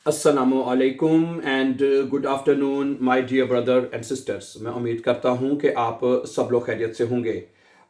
अस्सलामु अलैकुम and good afternoon my dear brother and sisters. मैं उम्मीद करता हूं कि आप सब लोग खैरियत से होंगे।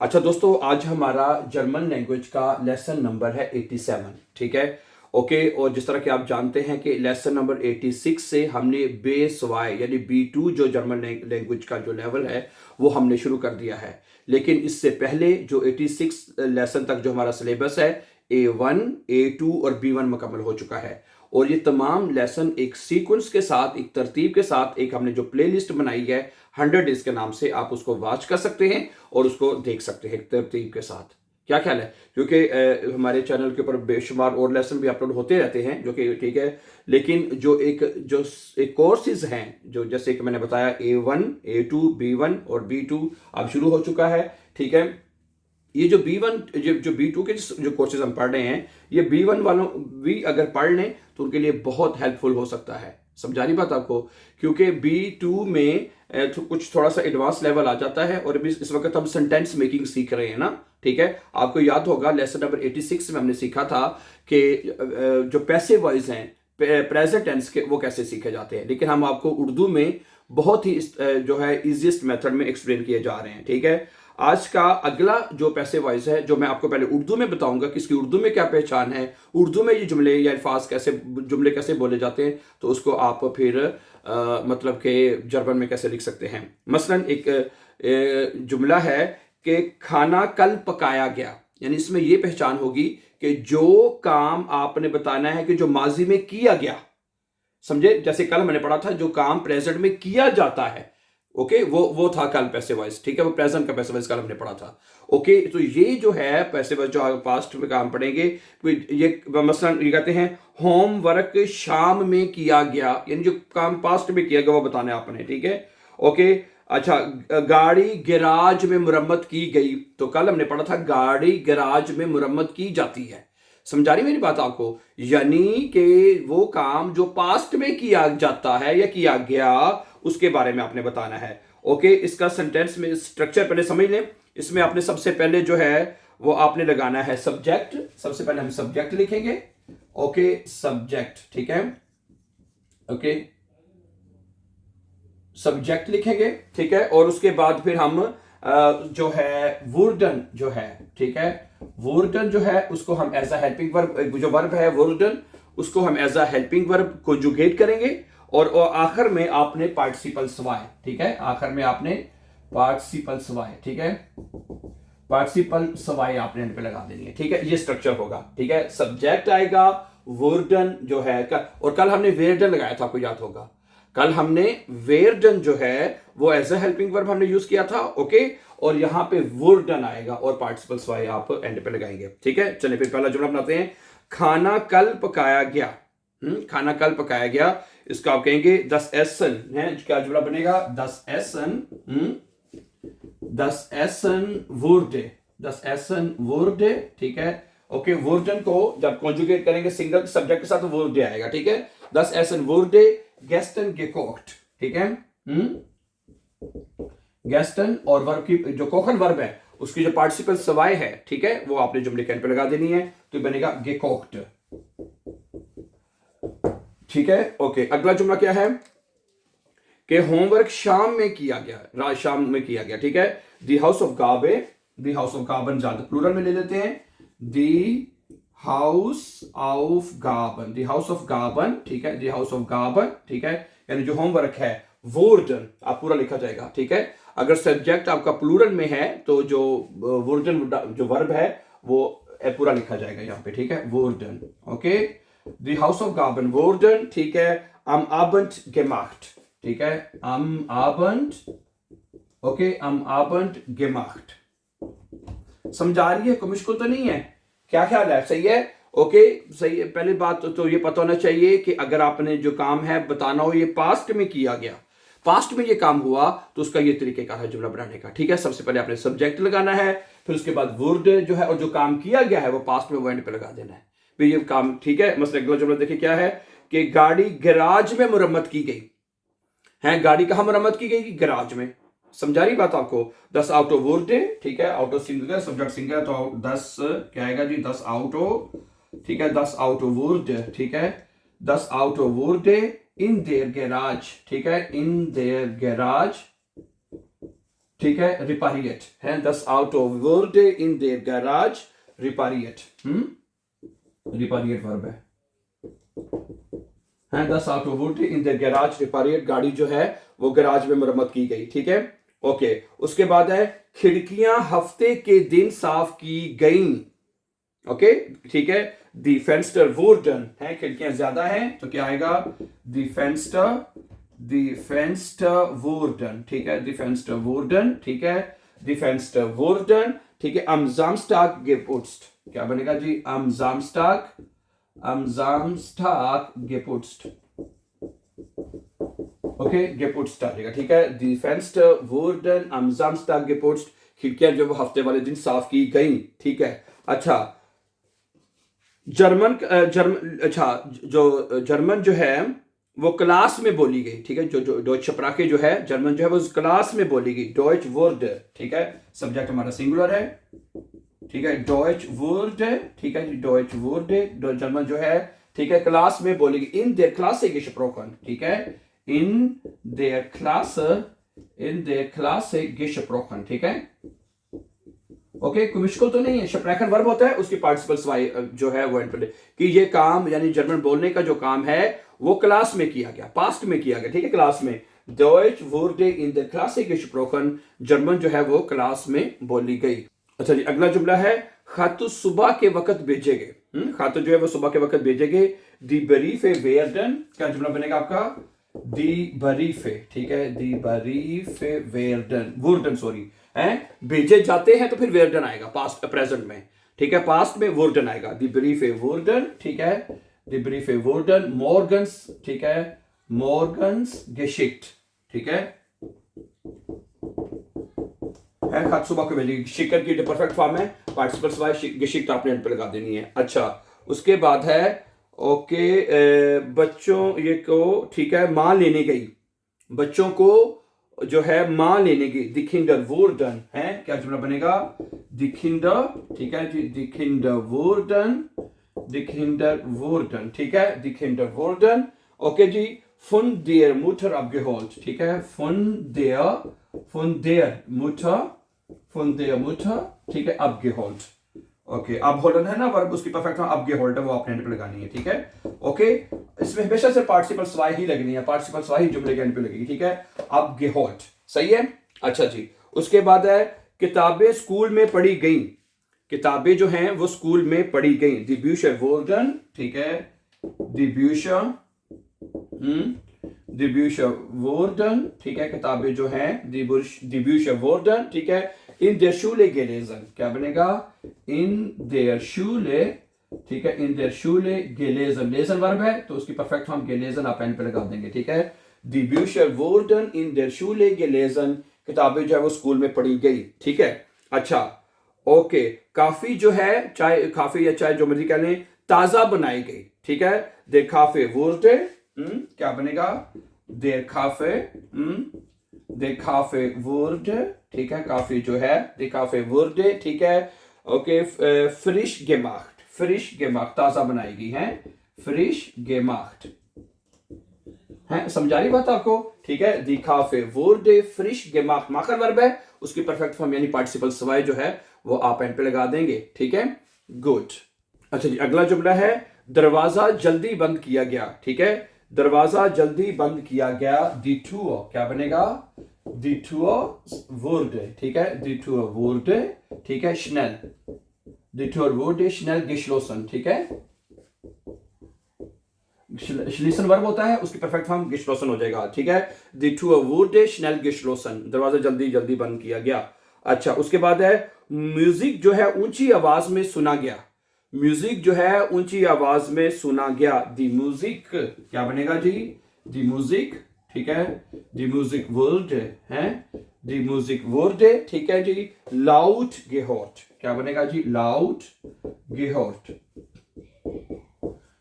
अच्छा दोस्तों, आज हमारा जर्मन लैंग्वेज का लेसन नंबर है 87। ठीक है, ओके। और जिस तरह कि आप जानते हैं कि लेसन नंबर 86 से हमने बेस वाई यानी B2 जो जर्मन लैंग्वेज का जो लेवल है वो हमने शुरू कर दिया है। लेकिन इससे पहले जो 86 लेसन तक जो हमारा सिलेबस है A1, A2 और B1 मुकम्मल हो चुका है। और ये तमाम लेसन एक सीक्वेंस के साथ, एक तरतीब के साथ, एक हमने जो प्लेलिस्ट बनाई है 100 डेज के नाम से, आप उसको वॉच कर सकते हैं और उसको देख सकते हैं तरतीब के साथ। क्या ख्याल है? क्योंकि हमारे चैनल के ऊपर बेशुमार और लेसन भी अपलोड होते रहते हैं जो कि ठीक है, लेकिन जो एक कोर्सेज हैं जो जैसे कि मैंने बताया A1, A2, B1 और B2 अब शुरू हो चुका है। ठीक है, ये जो B1 जो B2 के जो कोर्सेज हम पढ़ रहे हैं, ये B1 वालों भी अगर पढ़ लें तो उनके लिए बहुत हेल्पफुल हो सकता है। समझा रही बात आपको? क्योंकि B2 में कुछ थोड़ा सा एडवांस लेवल आ जाता है और अभी इस वक्त हम सेंटेंस मेकिंग सीख रहे हैं ना। ठीक है, आपको याद होगा लेसन नंबर 86 में हमने सीखा था कि जो पैसिव वॉइस हैं प्रेजेंट टेंस के, वो कैसे सीखे जाते हैं। लेकिन हम आपको उर्दू में बहुत ही जो है इजीएस्ट मेथड में एक्सप्लेन किए जा रहे हैं। ठीक है, आज का अगला जो पैसिव वॉइस है जो मैं आपको पहले उर्दू में बताऊंगा कि इसकी उर्दू में क्या पहचान है, उर्दू में ये जुमले या अल्फाज कैसे, जुमले कैसे बोले जाते हैं, तो उसको आप फिर मतलब कि जर्मन में कैसे लिख सकते हैं। मसलन एक जुमला है कि खाना कल पकाया गया, यानी इसमें यह पहचान होगी कि जो काम आपने बताना है कि जो माजी में किया गया, समझे? जैसे कल मैंने पढ़ा था जो काम प्रेजेंट में किया जाता है, ओके, वो था कल पैसिव वॉइस। ठीक है, वो प्रेजेंट का पैसिव वॉइस कल हमने पढ़ा था। ओके, तो ये जो है पैसिव वॉइस जो आप पास्ट में काम पढ़ेंगे, ये मसलन ये कहते हैं होमवर्क शाम में किया गया, यानी जो काम पास्ट में किया गया वो बताना है आपने। ठीक है, ओके। अच्छा, गाड़ी गैराज में मुरम्मत की गई, तो कल हमने पढ़ा था गाड़ी गैराज में मुरम्मत की जाती है। समझा रही मेरी बात आपको? यानी कि वो काम जो पास्ट में किया जाता है या किया गया, उसके बारे में आपने बताना है। ओके, इसका सेंटेंस में स्ट्रक्चर पहले समझ लें। इसमें आपने सबसे पहले जो है वो आपने लगाना है सब्जेक्ट। सबसे पहले हम सब्जेक्ट लिखेंगे। Okay, subject. ठीक है, ओके, सब्जेक्ट लिखेंगे। ठीक है, और उसके बाद फिर हम जो है वुर्डन जो है, ठीक है, वुर्डन जो है उसको हम एज अ हेल्पिंग वर्ब, जो वर्ब है वुर्डन, उसको हम as a helping verb conjugate करेंगे। और आखिर में आपने पार्टिसिपल सवाए। ठीक है, आखिर में आपने पार्टिसिपल सवाए। ठीक है, पार्टिसिपल सवाए आपने इन पे लगा देनी है। ठीक है, ये स्ट्रक्चर होगा। ठीक है, सब्जेक्ट आएगा, वुर्डन जो है और कल हमने वेरडन लगाया था, आपको याद होगा। कल हमने वेरडन जो है वो एज अ हेल्पिंग वर्ब हमने यूज किया था। ओके, और यहां पे वुर्डन आएगा और पार्टिसिपल सवाए आप एंड पे लगाएंगे। ठीक है, चलिए फिर पहला जुमला बनाते हैं। खाना कल पकाया गया। खाना कल पकाया गया, इसका आप कहेंगे दस एसन है। क्या जुमला बनेगा? दस एसन, दस एसन वुर्डे, दस एसन वुर्डे। ठीक है, ओके, वुर्डन को जब कॉन्जुगेट करेंगे सिंगल सब्जेक्ट के साथ तो वुर्डे आएगा। ठीक है, दस एसन वुर्डे गेस्टन gekocht। ठीक है, गेस्टन और वर्ब की जो कोखन वर्ब है उसकी जो पार्टिसिपल सवाए है, ठीक है, वो आपने जुमले के एंड पे लगा देनी है, तो बनेगा gekocht। ठीक है, ओके। अगला जुमला क्या है कि होमवर्क शाम में किया गया, रात शाम में किया गया। ठीक है, दी हाउस ऑफ गाबे, दी हाउस ऑफ गाबन ज्यादा प्लूरल में ले लेते हैं, दी हाउस ऑफ गाबन, दी हाउस ऑफ गाबन। ठीक है, दी हाउस ऑफ गाबन। ठीक है, यानी जो होमवर्क है वुर्डन आप पूरा लिखा जाएगा। ठीक है, अगर सब्जेक्ट आपका प्लूरल में है तो जो वुर्डन जो वर्ब है वो पूरा लिखा जाएगा यहाँ पे। ठीक है, वुर्डन। ओके, दी हाउस ऑफ गाबन वुर्डन। ठीक है, am Abend gemacht। ठीक है, am Abend, okay, am Abend gemacht। समझा रही है? कोई मुश्किल तो नहीं है? क्या ख्याल है? सही है? ओके, सही है। पहली बात तो ये पता होना चाहिए कि अगर आपने जो काम है बताना हो ये पास्ट में किया गया, पास्ट में ये काम हुआ, तो उसका ये तरीकेकार है जुमला बनाने का। ठीक है, सबसे पहले आपने सब्जेक्ट लगाना है, फिर उसके बाद वर्ड जो है और जो काम किया गया है वो पास्ट में वो एंड पे लगा देना है। फिर ये काम, ठीक है। मसलन अगला जुमला देखिए क्या है कि गाड़ी गैराज में मुरम्मत की गई है। गाड़ी कहां मुरम्मत की गई? गैराज में। समझा रही बात आपको? 10 आउटो वुर्डे। ठीक है, आउटो सिंगल, सब्जेक्ट सिंगल, तो 10 क्या आएगा जी? 10 आउटो। ठीक है, 10 आउटो वुर्डे। ठीक है, das Auto wurde in der Garage, ठीक है, in der Garage, ठीक है, repariert है, das Auto wurde in der Garage repariert, repariert verb है, das Auto wurde in der Garage repariert, गाड़ी जो है वो गैराज में मरम्मत की गई, ठीक है, ओके। उसके बाद है खिड़कियां हफ्ते के दिन साफ की गई, ओके, ठीक है, दी फेंस्टर वुडन है, खिड़कियां ज्यादा हैं तो क्या आएगा, दी फेंस्टर वुडन, ठीक है, दी फेंस्टर वुडन, ठीक है, दी फेंस्टर वुडन, ठीक है, am Samstag geputzt, क्या बनेगा जी, am Samstag geputzt, okay, geputzt आएगा, ठीक है, दी Fenster wooden am Samstag geputzt, खिड़कियां जो वो हफ्ते वाले दिन साफ की गई, ठीक है। अच्छा, जर्मन जो है वो क्लास में बोली गई, ठीक है, जो डॉइच स्प्राखे जो है जर्मन जो है वो क्लास में बोली गई, डॉइच वर्ड, ठीक है, सब्जेक्ट हमारा सिंगुलर है, ठीक है, डॉइच वर्ड, ठीक है, डॉइच वर्ड जर्मन जो है, ठीक है, क्लास में बोली गई, इन देयर क्लासे gesprochen, ठीक है, इन देयर क्लासे gesprochen, ठीक है, ओके, कोई मुश्किल तो नहीं है। स्प्रेखन वर्ब होता है, उसकी पार्टिसिपल वाई जो है वो एंड कि ये काम यानी जर्मन बोलने का जो काम है वो क्लास में किया गया, पास्ट में किया गया, ठीक है, क्लास में, Deutsch wurde in der Klasse gesprochen, German जो है वो क्लास में बोली गई। अच्छा जी, अगला जुमला है खत सुबह के वक्त भेजे गए, खत जो है वो सुबह के वक्त भेजे गए, दी ब्रीफे वेर्डन, क्या जुमला बनेगा आपका, दी ब्रीफे, ठीक है, दी ब्रीफे वेर्डन, वुर्डन सॉरी है, भेजे जाते हैं तो फिर वेर्डन आएगा पास्ट प्रेजेंट में, ठीक है, पास्ट में वुर्डन आएगा, दी ब्रीफे वुर्डन, ठीक है, दी ब्रीफे वुर्डन मॉर्गन्स, ठीक है, मॉर्गन्स geschickt, ठीक है, खत सुबह को भेजेगी, शिकर की परफेक्ट फॉर्म है, पार्टिसिपल्स वाइज geschickt आपने एंड पे लगा देनी है। अच्छा, उसके बाद है ओके, बच्चों ये को, ठीक है, मां लेने गई, बच्चों को जो है मां लेने की, दी किंडर वुर्डन है, क्या जुमला बनेगा, दी किंडर, ठीक है जी, दी किंडर वुर्डन, ठीक है, दी किंडर वुर्डन, ओके जी, von der Mutter abgeholt, ठीक है, von der Mutter, ठीक है, abgeholt, ओके, अब होल्डन है ना वर्ब, उसकी परफेक्ट फॉर्म abgeholt है, वो आपने एंड पे लगानी है, ठीक है, ओके, इसमें हमेशा से पार्टिसिपल स्वाई ही लगनी है, पार्टिसिपल स्वाई जुमले के एंड पे लगेगी, ठीक है, abgeholt, सही है। अच्छा जी, उसके बाद है किताबें स्कूल में पढ़ी गई, किताबें जो हैं वो स्कूल में पढ़ी गई, दी ब्यूशर वुर्डन, ठीक है, दी ब्यूशर वुर्डन, ठीक है, किताबें जो हैं दी ब्यूशर वुर्डन, ठीक है, इन देयर शूले गेलेजन, क्या बनेगा, इन देयर शूले, ठीक है, इन देयर शूले गेलेजन, लेजन वर्ब है तो उसकी परफेक्ट फॉर्म गेलेजन आप एंड पे लगा देंगे, ठीक है, दी ब्यूशर वुर्डन इन देयर शूले गेलेजन, किताबें जो है वो स्कूल में पढ़ी गई, ठीक है। अच्छा, ओके, काफी जो है चाय, काफी या चाय जो मर्जी कह लें, ताजा बनाई गई, ठीक है, देर काफे वुर्डे, क्या बनेगा, देर काफे वुर्डे, ठीक है, काफी जो है देर काफे वुर्डे, ठीक है, ओके, फ्रिश गेमाख्ट, ताजा बनाई गई है, फ्रिश गेमाख्ट है, समझा रही बात आपको, ठीक है, दी काफे वुर्डे फ्रिश गेमाख्ट, माखर वर्ब है, उसकी परफेक्ट फॉर्म यानी पार्टिसिपल सवाई जो है वो आप एंड पे लगा देंगे, ठीक है, गुड। अच्छा जी, अगला जुमला है दरवाजा जल्दी बंद किया गया, ठीक है, दरवाजा जल्दी बंद किया गया, दी टूर, क्या बनेगा, दी टूर वुर्डे, ठीक है, दी टूर वुर्डे, ठीक है, schnell, दी टूर वुर्डे schnell geschlossen, ठीक है, schließen वर्ब होता है, उसकी परफेक्ट फॉर्म geschlossen हो जाएगा, ठीक है, दी टूर वुर्डे schnell geschlossen, दरवाजा जल्दी जल्दी बंद किया गया। अच्छा, उसके बाद है म्यूजिक जो है ऊंची आवाज में सुना गया, म्यूजिक जो है ऊंची आवाज में सुना गया, दी म्यूजिक, क्या बनेगा जी, दी म्यूजिक, ठीक है, दी म्यूजिक वर्ड है, दी म्यूजिक वर्ड, ठीक है जी, लाउट गेहॉट, क्या बनेगा जी, लाउट गेहॉट,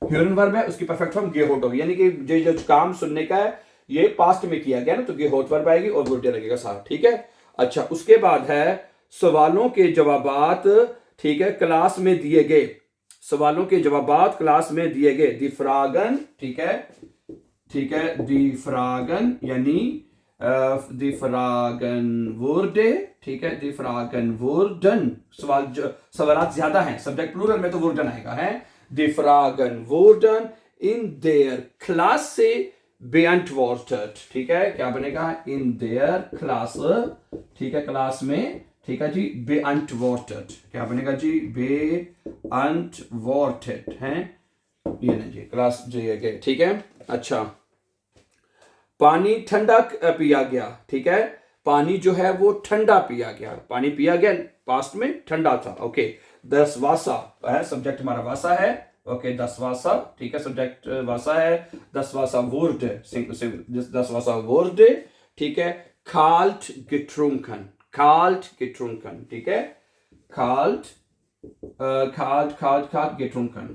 ह्यूरन वर्ब है, उसकी परफेक्ट फॉर्म गेहॉट होगी, यानी कि जो काम सुनने का है ये पास्ट में किया गया ना, तो गेहॉट वर्ब आएगी और वर्ड लगेगा साथ, ठीक है। अच्छा, उसके बाद है सवालों के जवाबात, ठीक है, क्लास में दिए गए, सवालों के जवाबात क्लास में दिए गए। दी फ्रागन, ठीक है, ठीक है, दी फ्रागन यानी दी फ्रागन वुर्डे, ठीक है, दी फ्रागन वुर्डन। सवालात ज्यादा हैं, सब्जेक्ट प्लूरल में तो वुर्डन आएगा, है। दी फ्रागन वुर्डन इन देयर क्लास से beantwortet, ठीक है, क्या बनेगा, इन देयर क्लास, ठीक है, क्लास में, ठीक है जी, beantwortet, क्या बनेगा जी, beantwortet है, ये नहीं जी, क्लास जी, ठीक है। अच्छा, पानी ठंडा पिया गया, ठीक है, पानी जो है वो ठंडा पिया गया, पानी पिया गया, पास्ट में ठंडा था, ओके। दस वासा है, सब्जेक्ट हमारा वासा है, ओके, दस वासा, ठीक है, सब्जेक्ट वासा है। दस वासा वुर्ड, दस वासा वुर्ड, ठीक है। खाल्ट getrunken, खाल्ट getrunken, ठीक है, खाल्ट खाल्ट खाल्ट खाल्ट getrunken,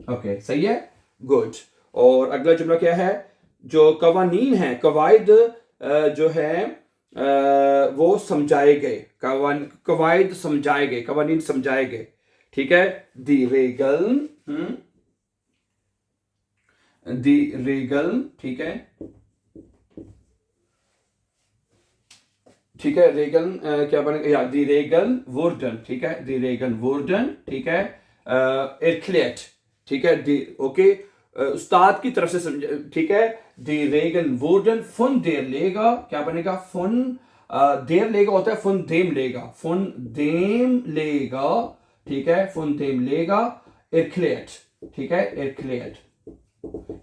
ओके, सही है, गुड। और अगला जुमला क्या है, जो कवानीन है, कवायद जो है वो समझाए गए, कवायद समझाए गए, कवानीन समझाए गए, ठीक है। दी रेगल, दी रेगल, ठीक है, ठीक है, रेगल क्या बनेगा, या दी रेगल वुर्डन, ठीक है, दी रेगल वुर्डन, ठीक है, एरक्लेट, ठीक है, दी, ओके, उस्ताद की तरफ से समझ, ठीक है, दी रेगन वुर्डन फुन देर लेगा, क्या बनेगा, फुन देर लेगा होता है फुन देम लेगा, फुन देम लेगा, ठीक है, फुन देम लेगा, एरक्लेट, ठीक है, एरक्लेट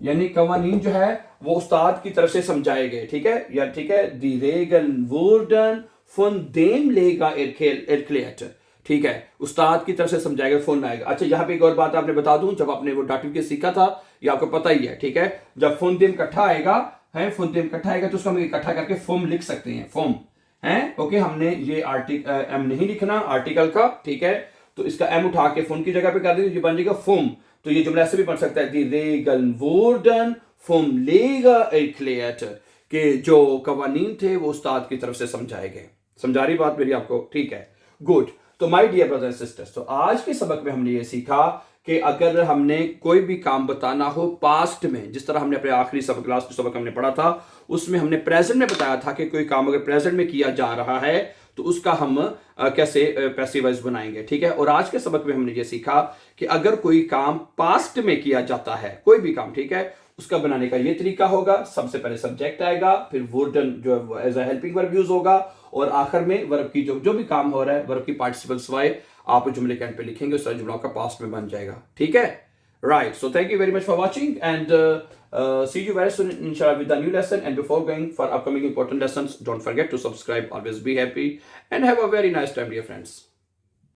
यानी कवानीन जो है वो उस्ताद की तरफ से समझाए गए, ठीक है, या ठीक है, दी रेगन वुर्डन फुन देम लेगा एरक्लेट, ठीक है, उस्ताद की तरफ से समझाएगा, फोन आएगा। अच्छा, यहाँ पे एक और बात आपने बता दूं, जब आपने वो डाटिव के सीखा था, ये आपको पता ही है, ठीक है, जब फोन देम इकट्ठा आएगा, है, फोन देम इकट्ठा आएगा तो उसको हम इकट्ठा करके फोम लिख सकते हैं, फोम, है, ओके। हमने ये एम नहीं लिखना आर्टिकल का, ठीक है, तो इसका एम उठा के फोन की जगह पे कर देंगे, ये बन जाएगा फोम। तो ये जुमला ऐसे भी बन सकता है, दी रेगन वुर्डन फोम लेगा एरक्लेट, कि जो कवानीन थे वो उस्ताद की तरफ से समझाए गए। समझा रही बात मेरी आपको, ठीक है, गुड। तो my dear brothers and sisters, तो आज के सबक में हमने ये सीखा कि अगर हमने कोई भी काम बताना हो पास्ट में, जिस तरह हमने अपने आखिरी सबक, लास्ट सबक हमने पढ़ा था, उसमें हमने प्रेजेंट में बताया था कि कोई काम अगर प्रेजेंट में किया जा रहा है तो उसका हम कैसे पैसिव वॉइस बनाएंगे, ठीक है। और आज के सबक में हमने ये सीखा कि अगर कोई काम पास्ट में किया जाता है, कोई भी काम, ठीक है, उसका बनाने का ये तरीका होगा, सबसे पहले सब्जेक्ट आएगा, फिर वुर्डन जो as a helping verb use होगा, और आखिर में वर्ब की जो भी काम हो रहा है, वर्ब की पार्टिसिपल्स वाई आप जुमले के एंड पे लिखेंगे, उस तरह जुमला का पास्ट में बन जाएगा, ठीक है, right. So thank you very much for watching and see you very soon inshallah with a new lesson. And before going for upcoming important lessons, don't forget to subscribe. Always be happy and have a very nice time, dear friends.